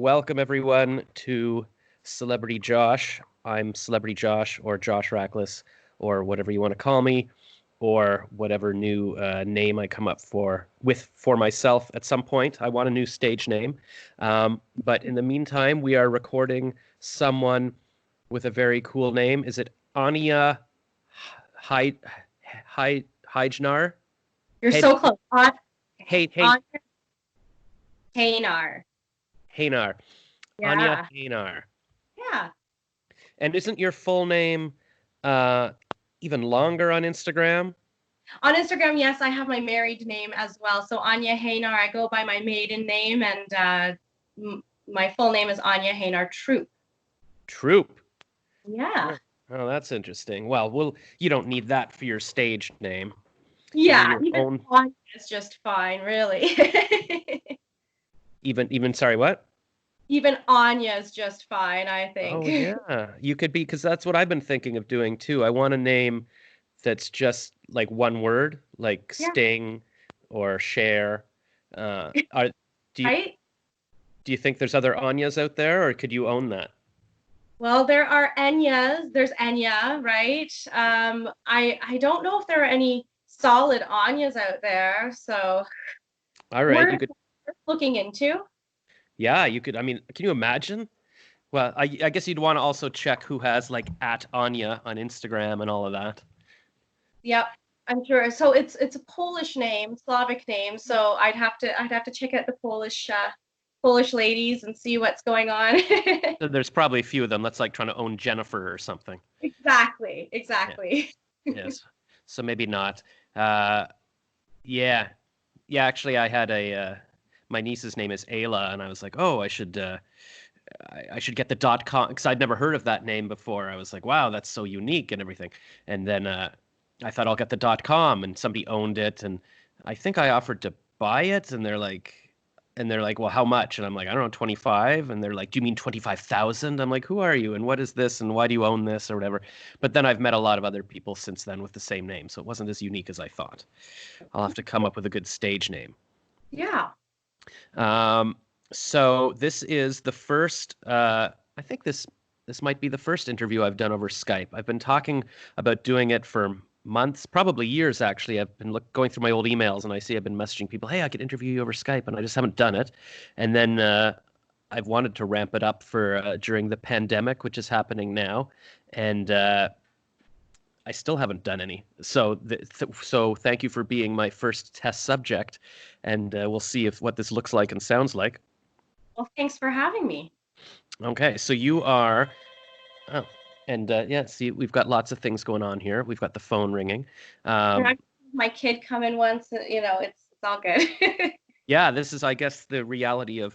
Welcome everyone to Celebrity Josh. I'm Celebrity Josh or Josh Rackless or whatever you want to call me or whatever new name I come up for myself at some point. I want a new stage name. But in the meantime, we are recording someone with a very cool name. Is it Ania Hejnar? You're so close. Ania Hejnar. Hejnar. Ania Yeah. Hejnar. Yeah. And isn't your full name even longer on Instagram? On Instagram, yes, I have my married name as well. So Ania Hejnar, I go by my maiden name, and my full name is Ania Hejnar Troop. Troop. Yeah. Oh, that's interesting. Well, you don't need that for your stage name. Yeah. Your Even own... Ania is just fine, really. even sorry, what? Even Anya is just fine, I think. Oh yeah, you could be, because that's what I've been thinking of doing too. I want a name that's just like one word, like Yeah. Sting or Cher. Do you Right? do you think there's other Anyas out there, or could you own that? Well, there are Anyas. There's Enya, right? I don't know if there are any solid Anyas out there, so All right, you we're could. looking into. Yeah, you could. I mean, can you imagine? Well, I guess you'd want to also check who has like at Anya on Instagram and all of that. Yep, I'm sure. So it's a Polish name, Slavic name. So I'd have to check out the Polish ladies and see what's going on. So there's probably a few of them. That's like trying to own Jennifer or something. Exactly, Yeah. exactly. Yes. So maybe not. Uh, yeah. Yeah, actually I had my niece's name is Ayla, and I was like, "Oh, I should get the .com," because I'd never heard of that name before. I was like, "Wow, that's so unique and everything." And then I thought I'll get the .com, and somebody owned it, and I think I offered to buy it, and they're like, "Well, how much?" And I'm like, "I don't know, 25." And they're like, "Do you mean 25,000?" I'm like, "Who are you? And what is this? And why do you own this or whatever?" But then I've met a lot of other people since then with the same name, so it wasn't as unique as I thought. I'll have to come up with a good stage name. Yeah. Um, so this is the first. I think this might be the first interview I've done over Skype. I've been talking about doing it for months, probably years actually. I've been going through my old emails, and I see I've been messaging people, "Hey, I could interview you over Skype," and I just haven't done it. And then I've wanted to ramp it up for during the pandemic, which is happening now, and I still haven't done any. So thank you for being my first test subject, and we'll see if what this looks like and sounds like. Well, thanks for having me. Okay, so you are. Oh, and yeah, see, we've got lots of things going on here. We've got the phone ringing. And Um, I my kid come in once, it's all good. yeah, this is, I guess, the reality of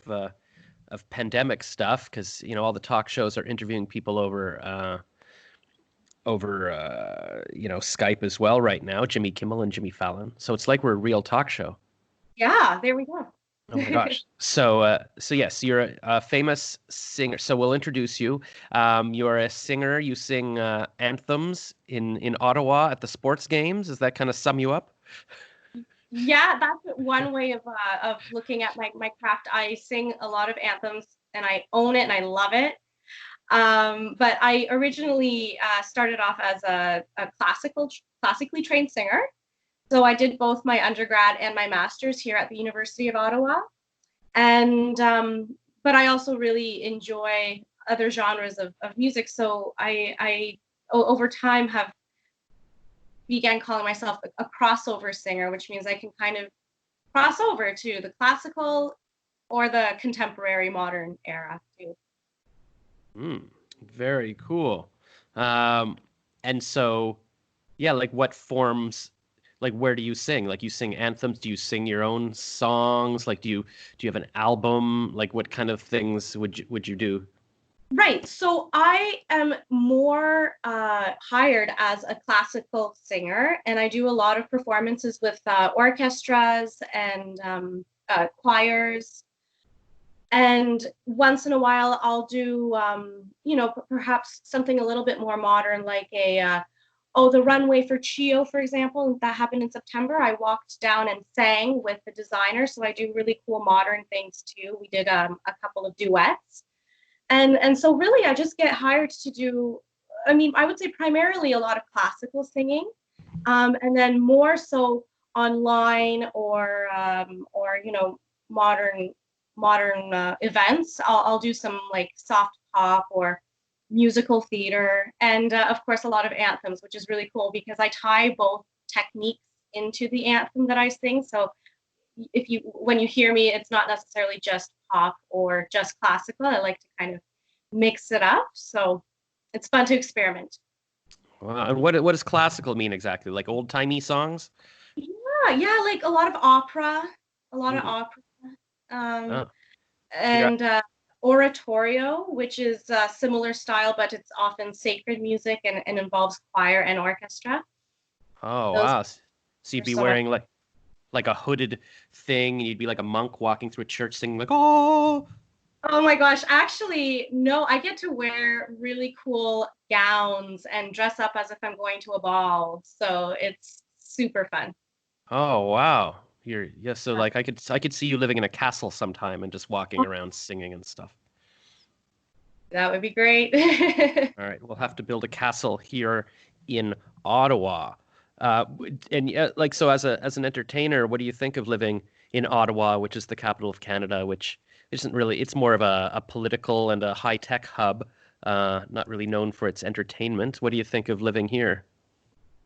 pandemic stuff, because all the talk shows are interviewing people over Skype as well right now. Jimmy Kimmel and Jimmy Fallon. So it's like we're a real talk show. Yeah, there we go. Oh my gosh. So yes, you're a famous singer. So we'll introduce you. You're a singer. You sing anthems in Ottawa at the sports games. Does that kind of sum you up? Yeah, that's one way of looking at my craft. I sing a lot of anthems and I own it and I love it. But I originally started off as a classically trained singer. So I did both my undergrad and my master's here at the University of Ottawa. And but I also really enjoy other genres of music. So over time have began calling myself a crossover singer, which means I can kind of cross over to the classical or the contemporary modern era too. Mm, very cool. Um, and so, yeah, like what forms, like where do you sing? Like you sing anthems? Do you sing your own songs? Like do you have an album? Like what kind of things would you do? Right. So I am more hired as a classical singer, and I do a lot of performances with orchestras and choirs. And once in a while, I'll do, perhaps something a little bit more modern, like a the runway for Chio, for example, that happened in September. I walked down and sang with the designer. So I do really cool modern things too. We did a couple of duets. And so really I just get hired to do, I mean, I would say primarily a lot of classical singing, and then more so online or modern events. I'll do some like soft pop or musical theater, and of course a lot of anthems, which is really cool because I tie both techniques into the anthem that I sing. So when you hear me, it's not necessarily just pop or just classical. I like to kind of mix it up. So it's fun to experiment. Wow. And what does classical mean exactly? Like old timey songs? Yeah, like a lot of opera, a lot of Mm. opera, um, Oh, so you're and oratorio, which is a similar style, but it's often sacred music and involves choir and orchestra. oh Those wow. So are you'd be some of. wearing like a hooded thing, and you'd be like a monk walking through a church singing like, oh. Oh my gosh, actually, no, I get to wear really cool gowns and dress up as if I'm going to a ball. So it's super fun. Oh wow. So like I could see you living in a castle sometime and just walking around singing and stuff. That would be great. All right, we'll have to build a castle here in Ottawa. And like so as an entertainer, what do you think of living in Ottawa, which is the capital of Canada, which isn't really, it's more of a political and a high-tech hub, not really known for its entertainment. What do you think of living here?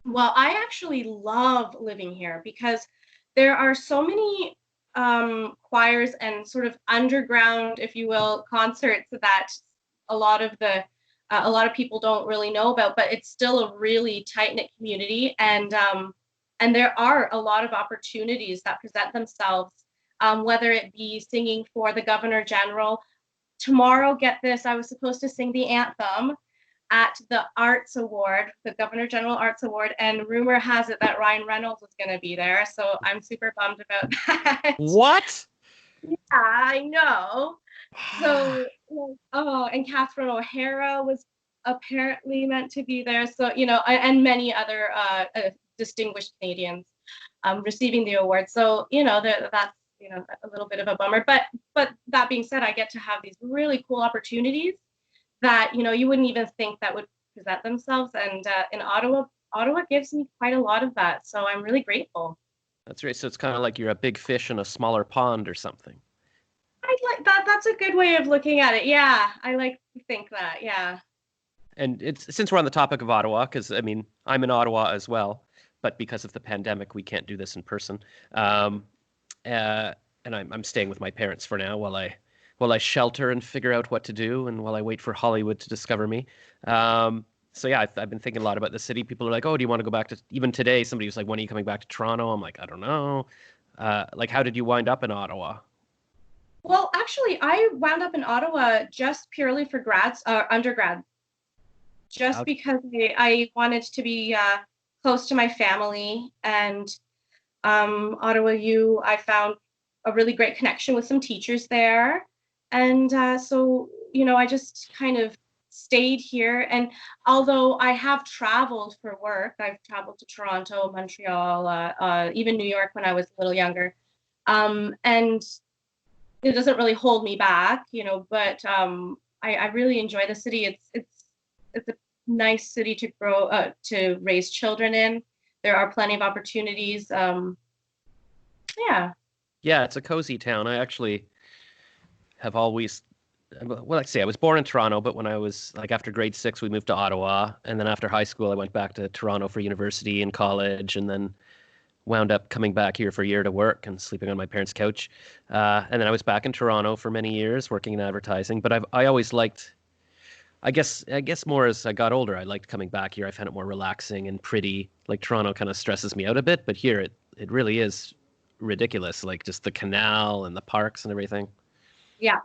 Well, I actually love living here because there are so many choirs and sort of underground, if you will, concerts that a lot of the a lot of people don't really know about, but it's still a really tight-knit community, and there are a lot of opportunities that present themselves, whether it be singing for the Governor General. Tomorrow, get this, I was supposed to sing the anthem at the Arts Award, the Governor General Arts Award, and rumor has it that Ryan Reynolds was going to be there. So I'm super bummed about that. What? Yeah, I know. So, oh, and Catherine O'Hara was apparently meant to be there. So, and many other distinguished Canadians receiving the award. So, that's a little bit of a bummer. But that being said, I get to have these really cool opportunities that you wouldn't even think that would present themselves, and in Ottawa gives me quite a lot of that, so I'm really grateful. That's right. So it's kind of like you're a big fish in a smaller pond or something. I like that. That's a good way of looking at it. Yeah, I like to think that. Yeah. And it's since we're on the topic of Ottawa, because I mean, I'm in Ottawa as well, but because of the pandemic, we can't do this in person. Um, and I'm staying with my parents for now while I shelter and figure out what to do, and while I wait for Hollywood to discover me. So yeah, I've been thinking a lot about the city. People are like, "Oh, do you want to go back to?" Even today, somebody was like, "When are you coming back to Toronto?" I'm like, "I don't know." Like, how did you wind up in Ottawa? Well, actually, I wound up in Ottawa just purely for undergrad, just Okay. because I wanted to be close to my family, and Ottawa U, I found a really great connection with some teachers there. And so, I just kind of stayed here. And although I have traveled for work, I've traveled to Toronto, Montreal, even New York when I was a little younger. And it doesn't really hold me back, but I really enjoy the city. It's a nice city to to raise children in. There are plenty of opportunities. Yeah. Yeah, it's a cozy town. I actually have always, well, like I say, I was born in Toronto, but when I was like after grade six, we moved to Ottawa, and then after high school, I went back to Toronto for university and college, and then wound up coming back here for a year to work and sleeping on my parents' couch. And then I was back in Toronto for many years working in advertising. But I always liked, I guess more as I got older, I liked coming back here. I found it more relaxing and pretty. Like Toronto kind of stresses me out a bit, but here it really is ridiculous. Like just the canal and the parks and everything. Yeah.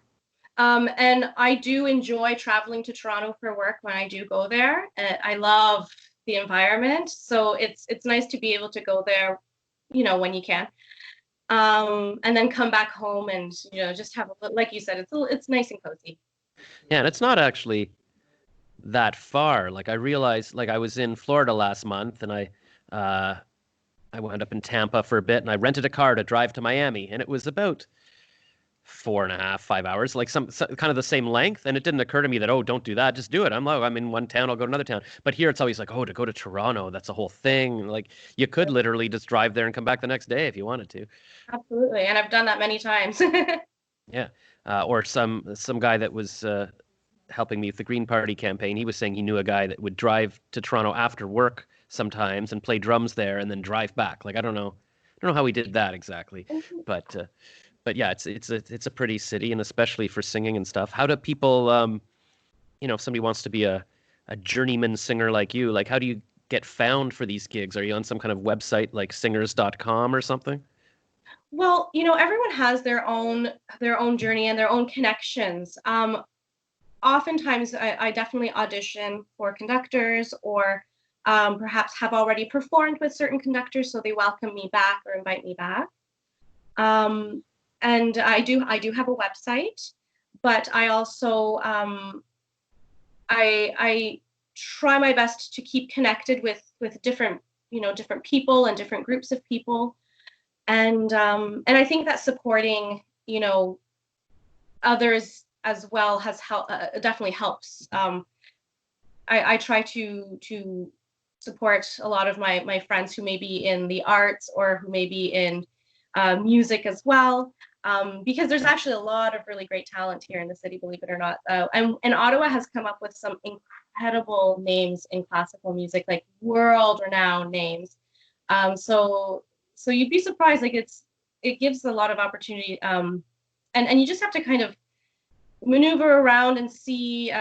And I do enjoy traveling to Toronto for work when I do go there. I love the environment, so it's nice to be able to go there, when you can, and then come back home and just have like you said, it's nice and cozy. Yeah, and it's not actually that far. Like I realized, like I was in Florida last month, and I wound up in Tampa for a bit, and I rented a car to drive to Miami, and it was about 4.5, 5 hours, like some kind of the same length. And it didn't occur to me that, oh, don't do that, just do it. I'm in one town, I'll go to another town. But here it's always like, oh, to go to Toronto, that's a whole thing. Like you could literally just drive there and come back the next day if you wanted to. Absolutely, and I've done that many times. Yeah. Or some guy that was helping me with the Green Party campaign, he was saying he knew a guy that would drive to Toronto after work sometimes and play drums there and then drive back. Like I don't know how he did that exactly, but yeah, it's a pretty city, and especially for singing and stuff. How do people, if somebody wants to be a journeyman singer like you, like how do you get found for these gigs? Are you on some kind of website like singers.com or something? Well, everyone has their own journey and their own connections. Oftentimes, I definitely audition for conductors, or perhaps have already performed with certain conductors, so they welcome me back or invite me back. And I do have a website, but I also I try my best to keep connected with different different people and different groups of people, and I think that supporting others as well has definitely helps. I try to support a lot of my friends who may be in the arts or who may be in music as well, because there's actually a lot of really great talent here in the city, believe it or not. And Ottawa has come up with some incredible names in classical music, like world-renowned names. So you'd be surprised, like it gives a lot of opportunity, and you just have to kind of maneuver around and see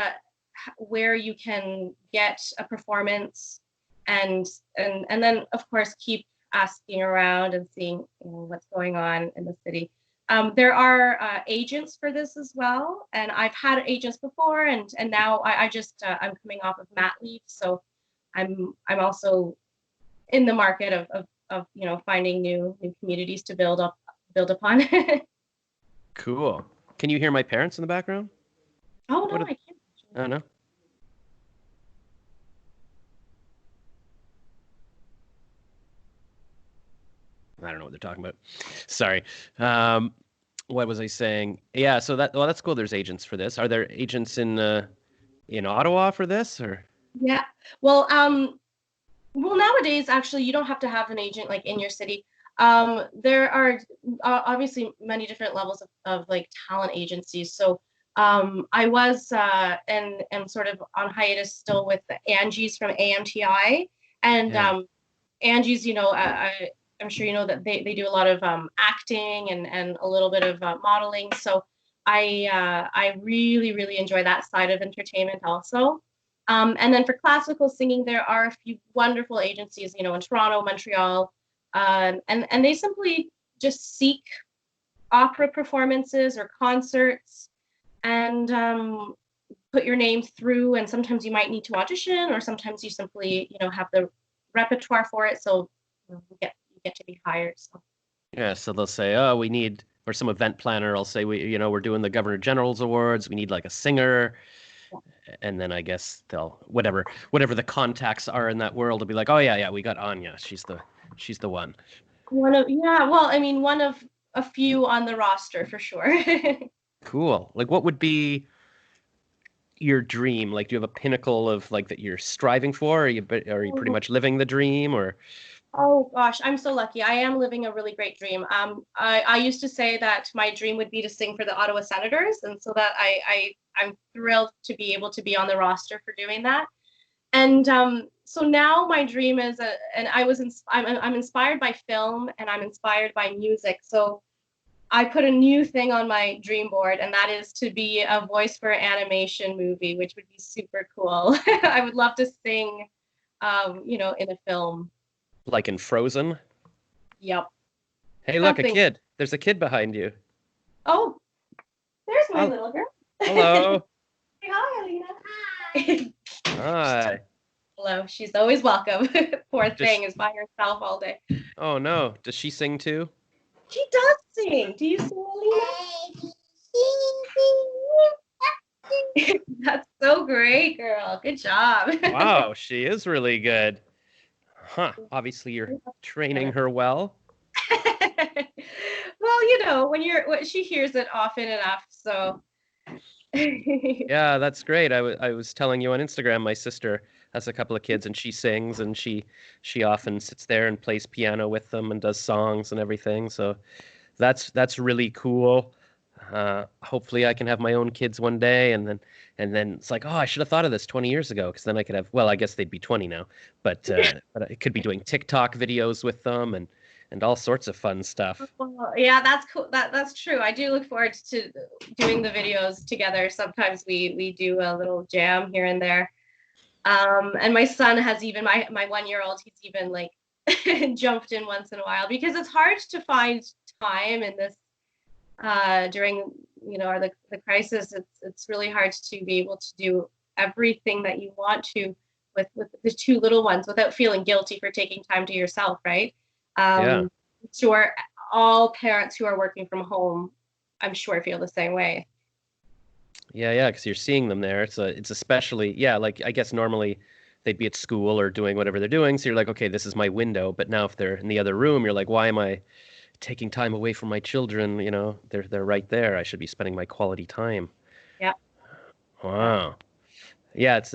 where you can get a performance, and then of course keep asking around and seeing what's going on in the city. There are agents for this as well, and I've had agents before, and now I just I'm coming off of mat leave, so I'm also in the market of finding new communities to build upon. Cool. Can you hear my parents in the background? Oh What? no, I can't. Oh no. I don't know what they're talking about. Sorry. What was I saying? Yeah, so that's cool. There's agents for this. Are there agents in Ottawa for this, or? Yeah. Well, nowadays, actually, you don't have to have an agent like in your city. There are obviously many different levels of like talent agencies. So I was and am sort of on hiatus still with the Angie's from AMTI, and Yeah. Angie's, I'm sure you know that they do a lot of acting and a little bit of modeling. So I really, really enjoy that side of entertainment also. And then for classical singing, there are a few wonderful agencies, in Toronto, Montreal, and they simply just seek opera performances or concerts, and put your name through. And sometimes you might need to audition, or sometimes you simply, have the repertoire for it. So you get to be hired. So. Yeah, so they'll say, "Oh, we need," or some event planner will say, we're doing the Governor General's Awards. We need like a singer." And then I guess they'll whatever the contacts are in that world will be like, "Oh yeah, we got Anya. She's the one." One of a few on the roster for sure. Cool. Like, what would be your dream? Like, do you have a pinnacle of like that you're striving for? Are you pretty much living the dream, or? Oh gosh, I'm so lucky. I am living a really great dream. I used to say that my dream would be to sing for the Ottawa Senators, and so that I'm thrilled to be able to be on the roster for doing that. And so now my dream is, and I'm inspired by film, and I'm inspired by music. So I put a new thing on my dream board, and that is to be a voice for an animation movie, which would be super cool. I would love to sing, in a film. Like in Frozen? Yep. Hey, look, a Something. kid. There's a kid behind you. Oh, there's my Oh, little girl. hello. Say hi, Alina. Hi. Hello. She's always welcome. Poor Does thing she, is by herself all day. oh no. Does she sing too? She does sing. Do you sing, Alina? That's so so great, girl. Good job. Wow, she is really good. Huh. Obviously, you're training her well. Well, when she hears it often enough, so. Yeah, that's great. I was telling you on Instagram, my sister has a couple of kids and she sings and she often sits there and plays piano with them and does songs and everything. So that's really cool. Hopefully I can have my own kids one day and then it's like, oh, I should have thought of this 20 years ago because then I could have, well, I guess they'd be 20 now, but I could be doing TikTok videos with them and all sorts of fun stuff. Well, yeah, that's cool. That's true. I do look forward to doing the videos together. Sometimes we do a little jam here and there. And my son has even my 1-year-old. He's even like jumped in once in a while because it's hard to find time in this during the crisis. It's really hard to be able to do everything that you want to with the two little ones without feeling guilty for taking time to yourself, right? Yeah. Sure, all parents who are working from home, I'm sure feel the same way. Yeah, because you're seeing them there. It's especially, yeah, like I guess normally they'd be at school or doing whatever they're doing, so you're like, okay, this is my window. But now if they're in the other room, you're like, why am I taking time away from my children? They're right there. I should be spending my quality time. Yeah. Wow. Yeah, it's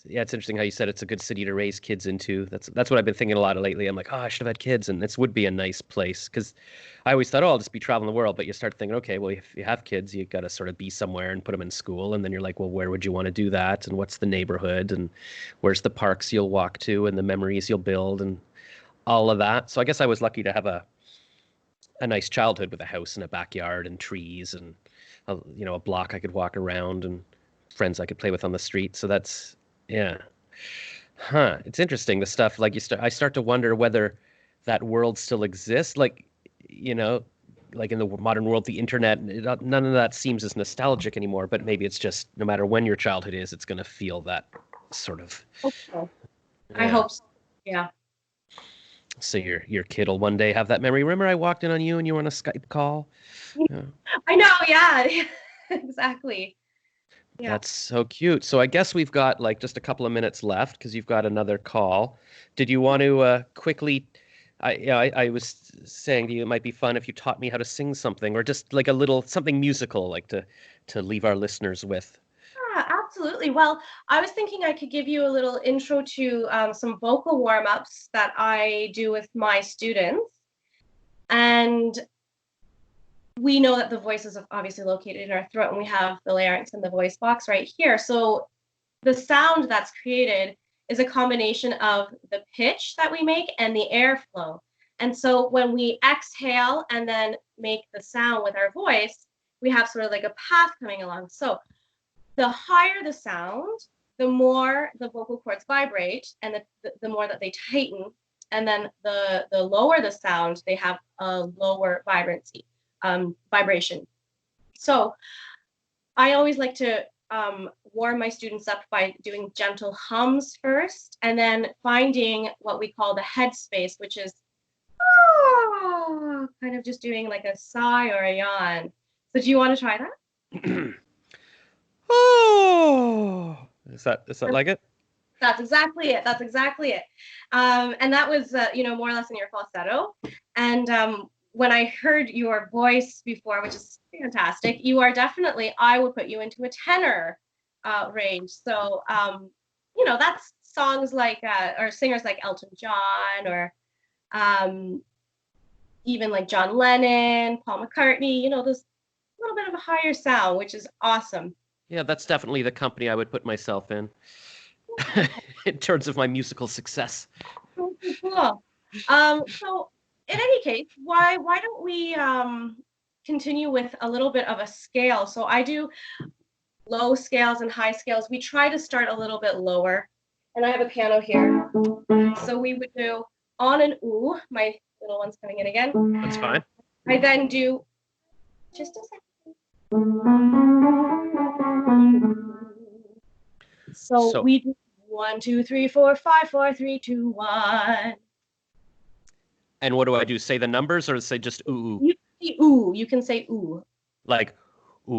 interesting how you said it's a good city to raise kids into. That's what I've been thinking a lot of lately. I'm like, oh, I should have had kids, and this would be a nice place because I always thought, oh, I'll just be traveling the world. But you start thinking, okay, well, if you have kids, you got to sort of be somewhere and put them in school, and then you're like, well, where would you want to do that, and what's the neighborhood, and where's the parks you'll walk to, and the memories you'll build, and all of that. So I guess I was lucky to have a nice childhood with a house and a backyard and trees and a block I could walk around and friends I could play with on the street. So that's, yeah. Huh. It's interesting, the stuff like I start to wonder whether that world still exists. Like in the modern world, the internet, none of that seems as nostalgic anymore, but maybe it's just no matter when your childhood is, it's going to feel that sort of. Okay. Yeah. I hope so. Yeah. So your kid will one day have that memory. Remember I walked in on you and you were on a Skype call? Yeah. I know. Yeah. Exactly. Yeah. That's so cute. So I guess we've got like just a couple of minutes left because you've got another call. Did you want to quickly? I was saying to you it might be fun if you taught me how to sing something or just like a little something musical, like to leave our listeners with. Yeah, absolutely. Well, I was thinking I could give you a little intro to some vocal warm-ups that I do with my students. And we know that the voice is obviously located in our throat, and we have the larynx and the voice box right here. So the sound that's created is a combination of the pitch that we make and the airflow. And so when we exhale and then make the sound with our voice, we have sort of like a path coming along. So the higher the sound, the more the vocal cords vibrate and the more that they tighten. And then the lower the sound, they have a lower vibration. So I always like to warm my students up by doing gentle hums first, and then finding what we call the head space, which is kind of just doing like a sigh or a yawn. So do you want to try that? Oh, is that like it? That's exactly it. That's exactly it. And that was, more or less in your falsetto. And when I heard your voice before, which is fantastic, you are definitely, I would put you into a tenor range. So, that's songs like, or singers like Elton John, or even like John Lennon, Paul McCartney, there's a little bit of a higher sound, which is awesome. Yeah, that's definitely the company I would put myself in in terms of my musical success. Cool. So in any case, why don't we continue with a little bit of a scale? So I do low scales and high scales. We try to start a little bit lower. And I have a piano here. So we would do on an ooh. My little one's coming in again. That's fine. I then do just a second. So we do 1, 2, 3, 4, 5, 4, 3, 2, 1. And what do I do? Say the numbers or say just ooh? You can say ooh. You can say ooh. Like ooh.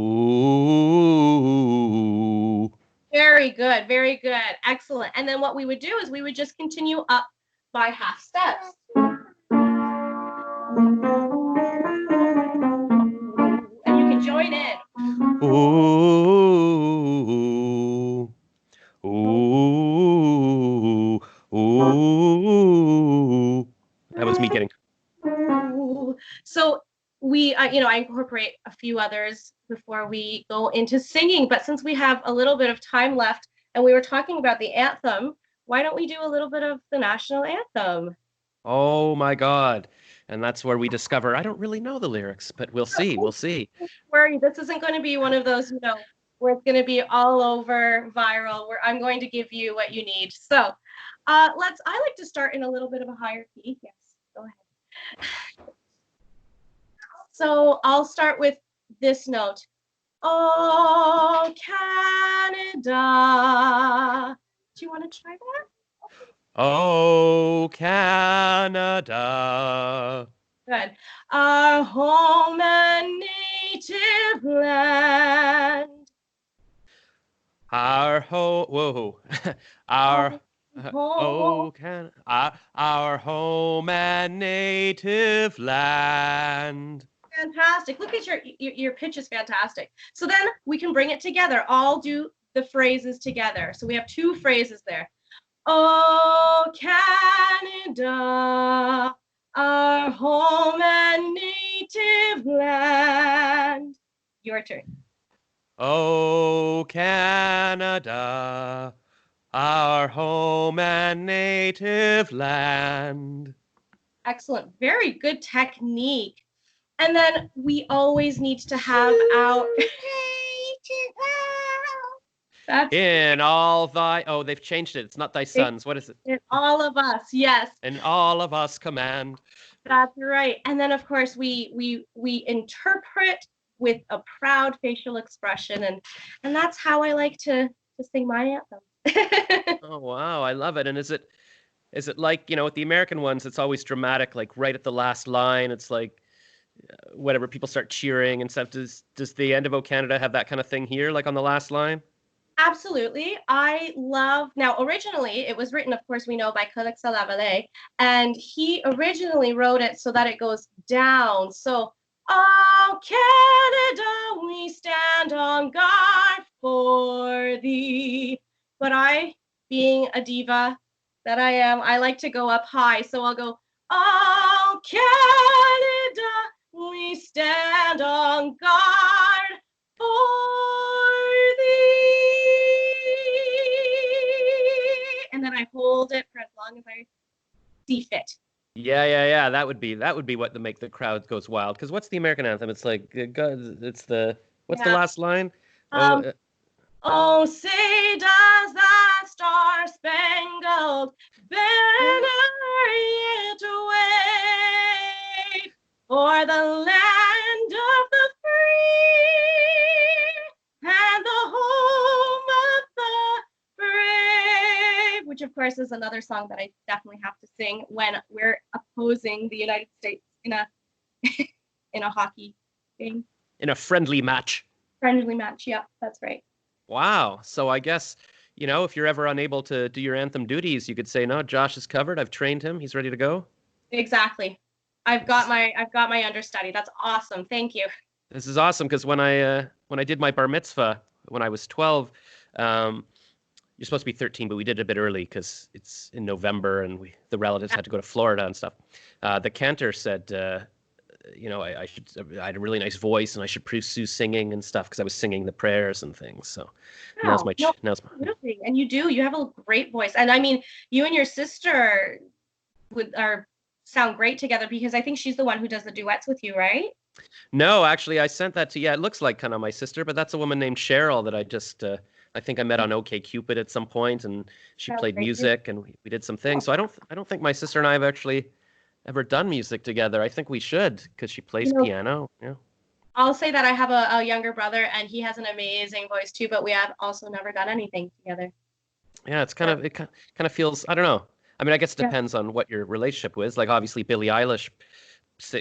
Very good, very good. Excellent. And then what we would do is we would just continue up by half steps. And you can join in. Ooh, ooh, ooh. That was me getting. So we, I incorporate a few others before we go into singing. But since we have a little bit of time left and we were talking about the anthem, why don't we do a little bit of the national anthem? Oh my God. And that's where we discover I don't really know the lyrics, but we'll see. We'll see. Don't worry, this isn't going to be one of those, where it's going to be all over viral, where I'm going to give you what you need. So I like to start in a little bit of a higher key. Yes, go ahead. So I'll start with this note. Oh, Canada. Do you want to try that? Oh, Canada. Good. Our home and native land. Our home and native land. Fantastic. Look at your pitch is fantastic. So then we can bring it together. I'll do the phrases together. So we have two phrases there. Oh, Canada, our home and native land. Your turn. Oh, Canada, our home and native land. Excellent. Very good technique. And then we always need to have our in all thy they've changed it. It's not thy sons. What is it? In all of us, yes. In all of us command. That's right. And then of course we interpret with a proud facial expression, and that's how I like to sing my anthem. Oh wow, I love it. And is it like, with the American ones, it's always dramatic, like right at the last line, it's like whatever, people start cheering and stuff. Does the end of O Canada have that kind of thing here, like on the last line? Absolutely. Now originally it was written, of course, we know, by Felix Lavallée, and he originally wrote it so that it goes down. So, oh, Canada, we stand on guard for thee. But I, being a diva that I am, I like to go up high. So I'll go, oh, Canada, we stand on guard for thee. And then I hold it for as long as I see fit. Yeah. That would be what make the crowd goes wild. Because what's the American anthem? It's like it's the what's the last line? Oh, say does that star-spangled banner yet wave for the land of the free and the home of the brave, which of course is another song that I definitely have to sing when we're opposing the United States in a hockey game. In a friendly match. Friendly match, yeah, that's right. Wow. So I guess, if you're ever unable to do your anthem duties, you could say, no, Josh is covered. I've trained him. He's ready to go. Exactly. I've got my understudy. That's awesome. Thank you. This is awesome because when I did my bar mitzvah when I was 12, you're supposed to be 13, but we did it a bit early because it's in November and the relatives had to go to Florida and stuff. The cantor said, I had a really nice voice and I should pursue singing and stuff because I was singing the prayers and things. So absolutely. And you have a great voice. And I mean, you and your sister sound great together because I think she's the one who does the duets with you, right? No, actually, I sent that to it looks like kind of my sister, but that's a woman named Cheryl that I just I think I met on OkCupid at some point, and she played music and we did some things. So I don't think my sister and I have actually ever done music together. I think we should because she plays piano. Yeah. I'll say that I have a younger brother and he has an amazing voice too, but we have also never done anything together. Yeah, it kind of feels, I don't know. I mean, I guess it depends on what your relationship was. Like obviously Billie Eilish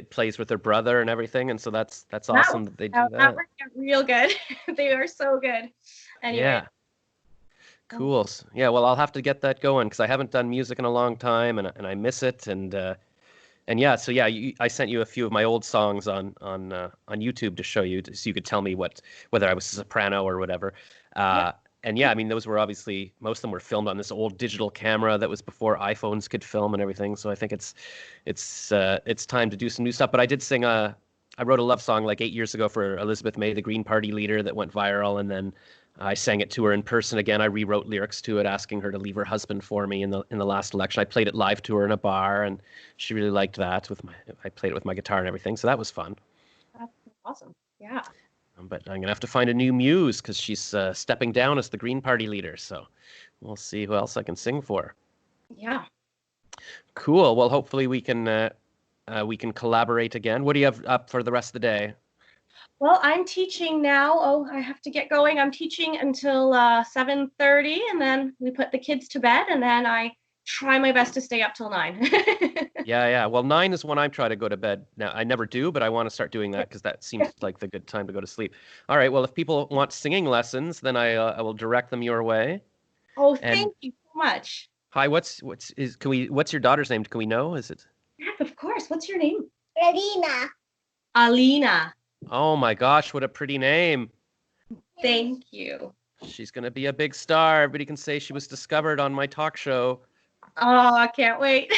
plays with her brother and everything, and so that's awesome that they do that. That worked out real good. They are so good. Anyway. Yeah. Cool. Yeah, well, I'll have to get that going because I haven't done music in a long time, and I miss it. And yeah, so yeah, I sent you a few of my old songs on YouTube to show you, so you could tell me whether I was a soprano or whatever. Yeah. And yeah, I mean, those were obviously, most of them were filmed on this old digital camera that was before iPhones could film and everything. So I think it's time to do some new stuff. But I did sing I wrote a love song like 8 years ago for Elizabeth May, the Green Party leader, that went viral, and then I sang it to her in person again. I rewrote lyrics to it, asking her to leave her husband for me in the last election. I played it live to her in a bar, and she really liked that. I played it with my guitar and everything, so that was fun. That's awesome. Yeah. But I'm gonna have to find a new muse because she's stepping down as the Green Party leader. So we'll see who else I can sing for. Yeah. Cool. Well, hopefully we can collaborate again. What do you have up for the rest of the day? Well, I'm teaching now. Oh, I have to get going. I'm teaching until 7:30, and then we put the kids to bed, and then I try my best to stay up till 9. Yeah. Well, 9 is when I try to go to bed. Now, I never do, but I want to start doing that because that seems like the good time to go to sleep. All right. Well, if people want singing lessons, then I will direct them your way. Oh, And thank you so much. hi, what's your daughter's name? Can we know? Is it? Yes, of course. What's your name? Alina. Alina. Oh my gosh, what a pretty name. Thank you. She's gonna be a big star. Everybody can say she was discovered on my talk show. Oh, I can't wait.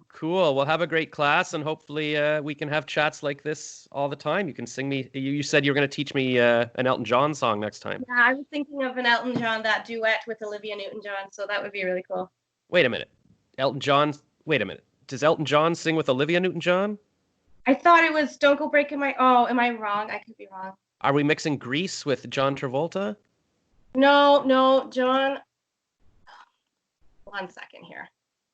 Cool. Well, have a great class, and hopefully we can have chats like this all the time. You can sing me. You said you were going to teach me an Elton John song next time. Yeah, I was thinking of an Elton John, that duet with Olivia Newton-John, so that would be really cool. Wait a minute. Elton John. Wait a minute. Does Elton John sing with Olivia Newton-John? I thought it was Don't Go Breaking My... Oh, am I wrong? I could be wrong. Are we mixing Grease with John Travolta? No, John... 1 second here.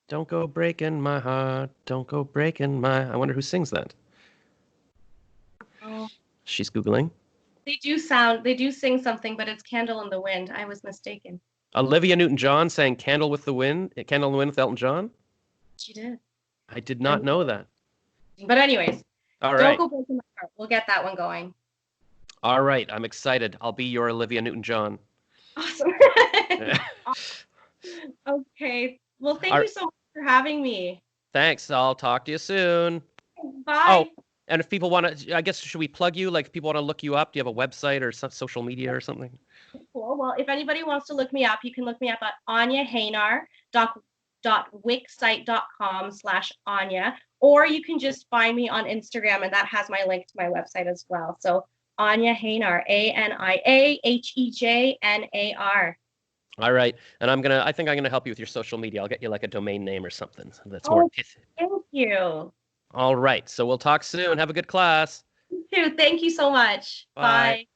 Don't go breaking my heart. Don't go breaking my... I wonder who sings that. Oh. She's Googling. They do sing something, but it's Candle in the Wind. I was mistaken. Olivia Newton-John sang Candle in the Wind with Elton John? She did. I did not know that. But anyways, All Don't right. Go Breaking My Heart. We'll get that one going. All right. I'm excited. I'll be your Olivia Newton-John. Awesome. Okay. Well, thank you so much for having me. Thanks. I'll talk to you soon. Bye. Oh, and if people want to, I guess, should we plug you? Like, if people want to look you up, do you have a website or some social media or something? Cool. Well, if anybody wants to look me up, you can look me up at aniahejnar.wixsite.com/Ania, or you can just find me on Instagram, and that has my link to my website as well. So Ania Hejnar, ANIAHEJNAR. All right. And I think I'm gonna help you with your social media. I'll get you like a domain name or something that's Oh, more. thank you. All right. So we'll talk soon. Have a good class. You too. Thank you so much. Bye. Bye.